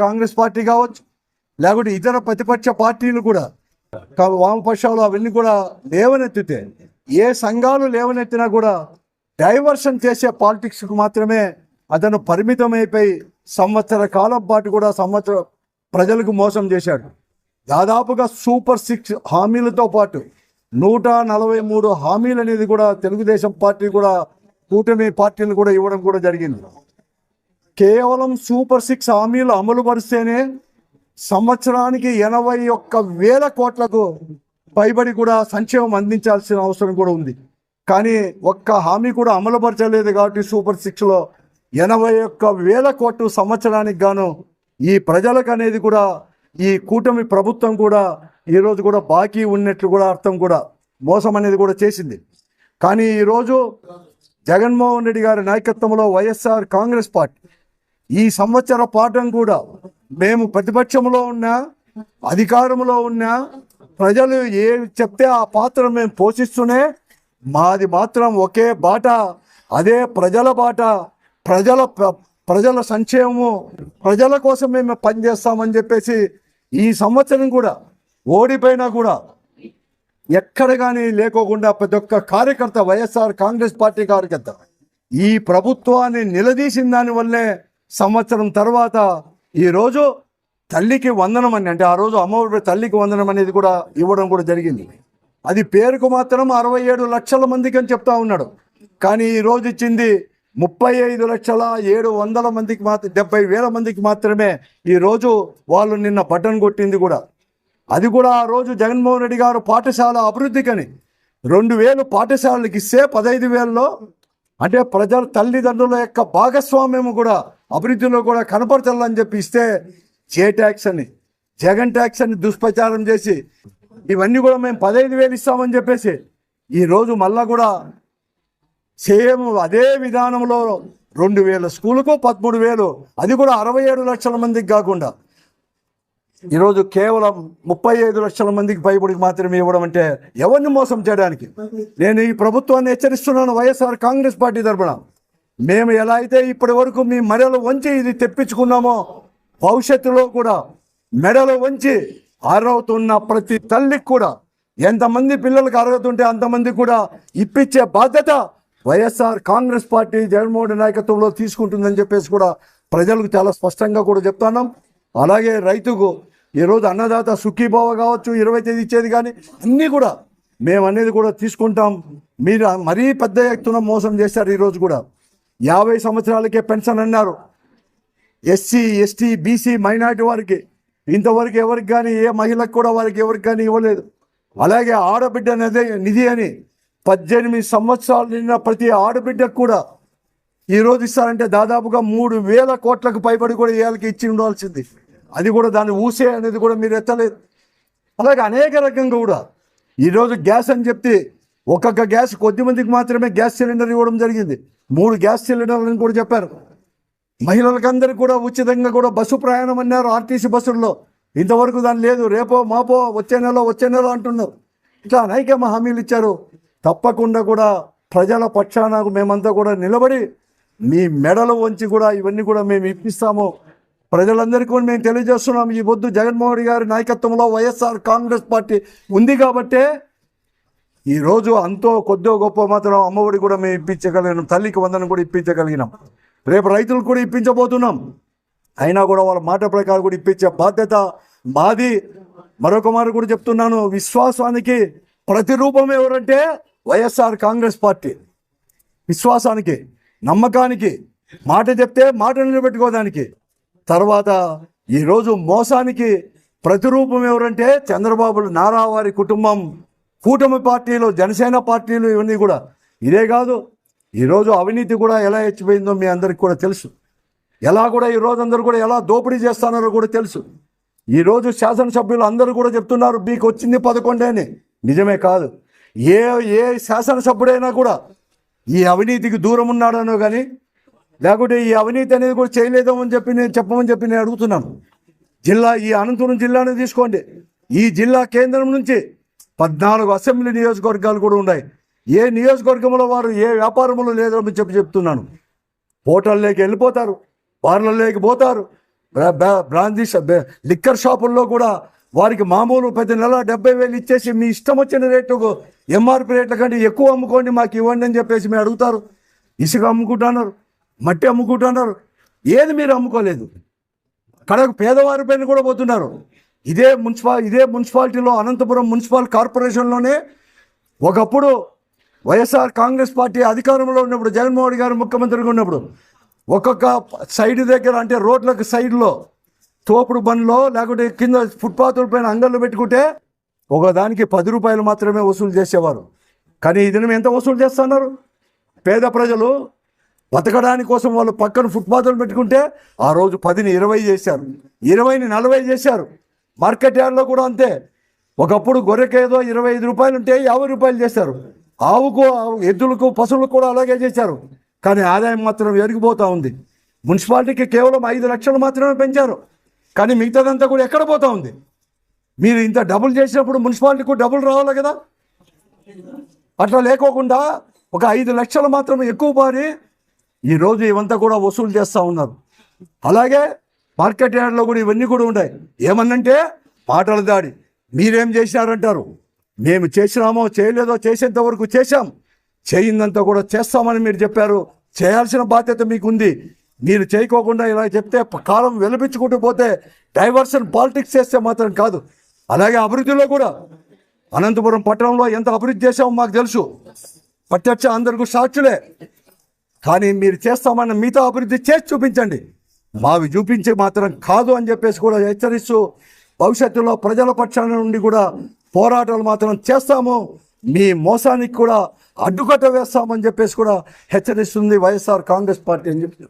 Congress party కావచ్చు, లేకుంటే ఇతర ప్రతిపక్ష పార్టీలు కూడా వామపక్షాలు అవన్నీ కూడా లేవనెత్తితే, ఏ సంఘాలు లేవనెత్తినా కూడా డైవర్షన్ చేసే పాలిటిక్స్కు మాత్రమే అతను పరిమితమైపోయి సంవత్సర కాలం పాటు కూడా ప్రజలకు మోసం చేశాడు. దాదాపుగా సూపర్ 6 హామీలతో పాటు 143 హామీలు అనేది కూడా తెలుగుదేశం పార్టీ కూడా కూటమి పార్టీలు కూడా ఇవ్వడం కూడా జరిగింది. కేవలం సూపర్ 6 హామీలు అమలు పరిస్తేనే సంవత్సరానికి 81,000 కోట్లకు పైబడి కూడా సంక్షేమం అందించాల్సిన అవసరం కూడా ఉంది. కానీ ఒక్క హామీ కూడా అమలుపరచలేదు. కాబట్టి సూపర్ 6లో 81,000 కోట్లు సంవత్సరానికి గాను ఈ ప్రజలకు అనేది కూడా ఈ కూటమి ప్రభుత్వం కూడా ఈరోజు కూడా బాకీ ఉన్నట్లు కూడా అర్థం కూడా మోసం అనేది కూడా చేసింది. కానీ ఈరోజు జగన్మోహన్ రెడ్డి గారి నాయకత్వంలో వైఎస్ఆర్ కాంగ్రెస్ పార్టీ ఈ సంవత్సర పాఠం కూడా మేము ప్రతిపక్షంలో ఉన్నా అధికారంలో ఉన్నా ప్రజలు ఏ చెప్తే ఆ పాత్ర మేము పోషిస్తూనే మాది మాత్రం ఒకే బాట, అదే ప్రజల బాట, ప్రజల సంక్షేమము, ప్రజల కోసం మేము పనిచేస్తామని చెప్పేసి ఈ సంవత్సరం కూడా ఓడిపోయినా కూడా ఎక్కడ కానీ లేకోకుండా ప్రతి ఒక్క కార్యకర్త, వైఎస్ఆర్ కాంగ్రెస్ పార్టీ కార్యకర్త ఈ ప్రభుత్వాన్ని నిలదీసిన దానివల్లే సంవత్సరం తర్వాత ఈరోజు తల్లికి వందనం అని, అంటే ఆ రోజు అమ్మఒడి తల్లికి వందనం అనేది కూడా ఇవ్వడం కూడా జరిగింది. అది పేరుకు మాత్రం 67 లక్షల మందికి అని చెప్తా ఉన్నాడు. కానీ ఈరోజు ఇచ్చింది 35,700,000 మందికి 70,000 మందికి మాత్రమే ఈరోజు వాళ్ళు నిన్న బటన్ కొట్టింది కూడా. అది కూడా ఆ రోజు జగన్మోహన్ రెడ్డి గారు పాఠశాల అభివృద్ధికని 2,000 పాఠశాలకి ఇస్తే 15,000లో అంటే ప్రజల తల్లిదండ్రుల యొక్క భాగస్వామ్యం కూడా అభివృద్ధిలో కూడా కనపరచాలని చెప్పి ఇస్తే జే ట్యాక్స్ అని, జగన్ ట్యాక్స్ అని దుష్ప్రచారం చేసి ఇవన్నీ కూడా మేము 15,000 ఇస్తామని చెప్పేసి ఈరోజు మళ్ళా కూడా సేమ్ అదే విధానంలో 2,000 స్కూలుకు 13,000, అది కూడా 67 లక్షల మందికి కాకుండా ఈరోజు కేవలం 35 లక్షల మందికి పైబడికి మాత్రమే ఇవ్వడం అంటే ఎవరిని మోసం చేయడానికి? నేను ఈ ప్రభుత్వాన్ని హెచ్చరిస్తున్నాను. వైఎస్ఆర్ కాంగ్రెస్ పార్టీ తరఫున మేము ఎలా అయితే ఇప్పటి వరకు మీ మెడలు వంచి ఇది తెప్పించుకున్నామో భవిష్యత్తులో కూడా మెడలు వంచి అర్హతున్న ప్రతి తల్లికి కూడా ఎంతమంది పిల్లలకు అర్హతుంటే అంతమంది కూడా ఇప్పించే బాధ్యత వైఎస్ఆర్ కాంగ్రెస్ పార్టీ జగన్మోహన్ నాయకత్వంలో తీసుకుంటుందని చెప్పేసి కూడా ప్రజలకు చాలా స్పష్టంగా కూడా చెప్తున్నాం. అలాగే రైతుకు ఈరోజు అన్నదాత సుఖీభావ కావచ్చు, 20 తేదీ ఇచ్చేది కానీ అన్నీ కూడా మేము అనేది కూడా తీసుకుంటాం. మీరు మరీ పెద్ద ఎత్తున మోసం చేశారు. ఈరోజు కూడా 50 సంవత్సరాలకే పెన్షన్ అన్నారు. ఎస్సీ, ఎస్టీ, బీసీ, మైనార్టీ వారికి ఇంతవరకు ఎవరికి కానీ ఏ మహిళకు కూడా వారికి ఎవరికి కానీ ఇవ్వలేదు. అలాగే ఆడబిడ్డ నిధి అని 18 సంవత్సరాలు నిన్న ప్రతి ఆడబిడ్డకు కూడా ఈరోజు ఇస్తారంటే దాదాపుగా 3,000 కోట్లకు పైబడి కూడా ఏళ్ళకి ఇచ్చి ఉండాల్సింది. అది కూడా దాన్ని ఊసే అనేది కూడా మీరు ఎత్తలేదు. అలాగే అనేక రకంగా కూడా ఈరోజు గ్యాస్ అని చెప్తే ఒక్కొక్క గ్యాస్ కొద్దిమందికి మాత్రమే గ్యాస్ సిలిండర్ ఇవ్వడం జరిగింది. 3 గ్యాస్ సిలిండర్లను కూడా చెప్పారు. మహిళలకందరికీ కూడా ఉచితంగా కూడా బస్సు ప్రయాణం అన్నారు ఆర్టీసీ బస్సుల్లో. ఇంతవరకు దాని లేదు. రేపో మాపో వచ్చే నెల అంటున్నారు. ఇట్లా అనేక హామీలు ఇచ్చారు. తప్పకుండా కూడా ప్రజల పక్షాన మేమంతా కూడా నిలబడి మీ మెడలు వంచి కూడా ఇవన్నీ కూడా మేము ఇప్పిస్తాము. ప్రజలందరికీ కూడా మేము తెలియజేస్తున్నాం. ఈ పొద్దు జగన్మోహన్ రెడ్డి గారి నాయకత్వంలో వైఎస్ఆర్ కాంగ్రెస్ పార్టీ ఉంది కాబట్టే ఈరోజు అంతో కొద్దో గొప్ప మాత్రం అమ్మఒడి కూడా మేము ఇప్పించగలిగినాం, తల్లికి వందనం కూడా ఇప్పించగలిగినాం. రేపు రైతులకు కూడా ఇప్పించబోతున్నాం. అయినా కూడా వాళ్ళ మాట ప్రకారం కూడా ఇప్పించే బాధ్యత మాది. మరొక మాట కూడా చెప్తున్నాను, విశ్వాసానికి ప్రతిరూపం ఎవరంటే వైఎస్ఆర్ కాంగ్రెస్ పార్టీ. విశ్వాసానికి, నమ్మకానికి, మాట చెప్తే మాట నిలబెట్టుకోవడానికి. తర్వాత ఈరోజు మోసానికి ప్రతిరూపం ఎవరంటే చంద్రబాబు నారా వారి కుటుంబం, కూటమి పార్టీలు, జనసేన పార్టీలు, ఇవన్నీ కూడా. ఇదే కాదు, ఈరోజు అవినీతి కూడా ఎలా హెచ్చిపోయిందో మీ అందరికి కూడా తెలుసు. ఎలా కూడా ఈరోజు అందరూ కూడా ఎలా దోపిడీ చేస్తున్నారో కూడా తెలుసు. ఈరోజు శాసనసభ్యులు అందరూ కూడా చెప్తున్నారు మీకు వచ్చింది 11 అని. నిజమే కాదు. ఏ శాసనసభ్యుడైనా కూడా ఈ అవినీతికి దూరం ఉన్నాడనో కానీ, లేకుంటే ఈ అవినీతి అనేది కూడా చేయలేదని చెప్పి నేను అడుగుతున్నాను. ఈ అనంతపురం జిల్లాను తీసుకోండి. ఈ జిల్లా కేంద్రం నుంచి 14 అసెంబ్లీ నియోజకవర్గాలు కూడా ఉన్నాయి. ఏ నియోజకవర్గంలో వారు ఏ వ్యాపారంలో లేదని చెప్తున్నాను. హోటల్లోకి వెళ్ళిపోతారు, బార్లలోకి పోతారు, బ్రాందీ లిక్కర్ షాపుల్లో కూడా వారికి మామూలు ప్రతి నెల 70,000 ఇచ్చేసి మీ ఇష్టం వచ్చిన రేటుకు ఎంఆర్పి రేట్ల కంటే ఎక్కువ అమ్ముకోండి మాకు ఇవ్వండి అని చెప్పేసి మీరు అడుగుతారు. ఇసుక అమ్ముకుంటున్నారు, మట్టి అమ్ముకుంటున్నారు, ఏది మీరు అమ్ముకోలేదు. కడకు పేదవారి పైన కూడా పోతున్నారు. ఇదే మున్సిపాలిటీలో అనంతపురం మున్సిపల్ కార్పొరేషన్లోనే ఒకప్పుడు వైఎస్ఆర్ కాంగ్రెస్ పార్టీ అధికారంలో ఉన్నప్పుడు జగన్మోహన్ రెడ్డి గారు ముఖ్యమంత్రిగా ఉన్నప్పుడు ఒక్కొక్క సైడ్ దగ్గర అంటే రోడ్లకు సైడ్లో తోపుడు బండ్లో లేకుంటే కింద ఫుట్పాత్ల పైన అంగళ్ళు పెట్టుకుంటే ఒకదానికి 10 రూపాయలు మాత్రమే వసూలు చేసేవారు. కానీ ఈ దినం ఎంత వసూలు చేస్తున్నారు? పేద ప్రజలు బతకడానికి కోసం వాళ్ళు పక్కన ఫుట్పాత్లు పెట్టుకుంటే ఆ రోజు 10ని 20 చేశారు, 20ని 40 చేశారు. మార్కెట్ యార్డ్లో కూడా అంతే. ఒకప్పుడు గొర్రెకేదో 25 రూపాయలు ఉంటే 50 రూపాయలు చేశారు. ఆవుకు, ఎద్దులకు, పశువులకు కూడా అలాగే చేశారు. కానీ ఆదాయం మాత్రం ఎరిగిపోతూ ఉంది. మున్సిపాలిటీకి కేవలం 5 లక్షలు మాత్రమే పెంచారు. కానీ మిగతాదంతా కూడా ఎక్కడ పోతూ ఉంది? మీరు ఇంత డబుల్ చేసినప్పుడు మున్సిపాలిటీకు డబుల్ రావాలి కదా. అట్లా లేకోకుండా ఒక 5 లక్షలు మాత్రం ఎక్కువ పారి ఈరోజు ఇవంతా కూడా వసూలు చేస్తూ ఉన్నారు. అలాగే మార్కెట్ యార్డ్లో కూడా ఇవన్నీ కూడా ఉన్నాయి. ఏమన్నంటే మాటల దాడి. మీరేం చేశారంటారు. మేము చేసినామో చేయలేదో చేసేంత వరకు చేశాం, చేయిందంతా కూడా చేస్తామని మీరు చెప్పారు. చేయాల్సిన బాధ్యత మీకుంది. మీరు చేయకోకుండా ఇలా చెప్తే కాలం వెలిపించుకుంటూ పోతే డైవర్షన్ పాలిటిక్స్ చేస్తే మాత్రం కాదు. అలాగే అభివృద్ధిలో కూడా అనంతపురం పట్టణంలో ఎంత అభివృద్ధి చేశామో మాకు తెలుసు. ప్రత్యక్ష అందరికీ సాక్షులే. కానీ మీరు చేస్తామన్న మిగతా అభివృద్ధి చేసి చూపించండి, మావి చూపించి మాత్రం కాదు అని చెప్పేసి కూడా హెచ్చరిస్తూ భవిష్యత్తులో ప్రజల పక్షాన నుండి కూడా పోరాటాలు మాత్రం చేస్తాము, మీ మోసానికి కూడా అడ్డుకట్ట వేస్తామని చెప్పేసి కూడా హెచ్చరిస్తుంది వైఎస్ఆర్ కాంగ్రెస్ పార్టీ అని చెప్పి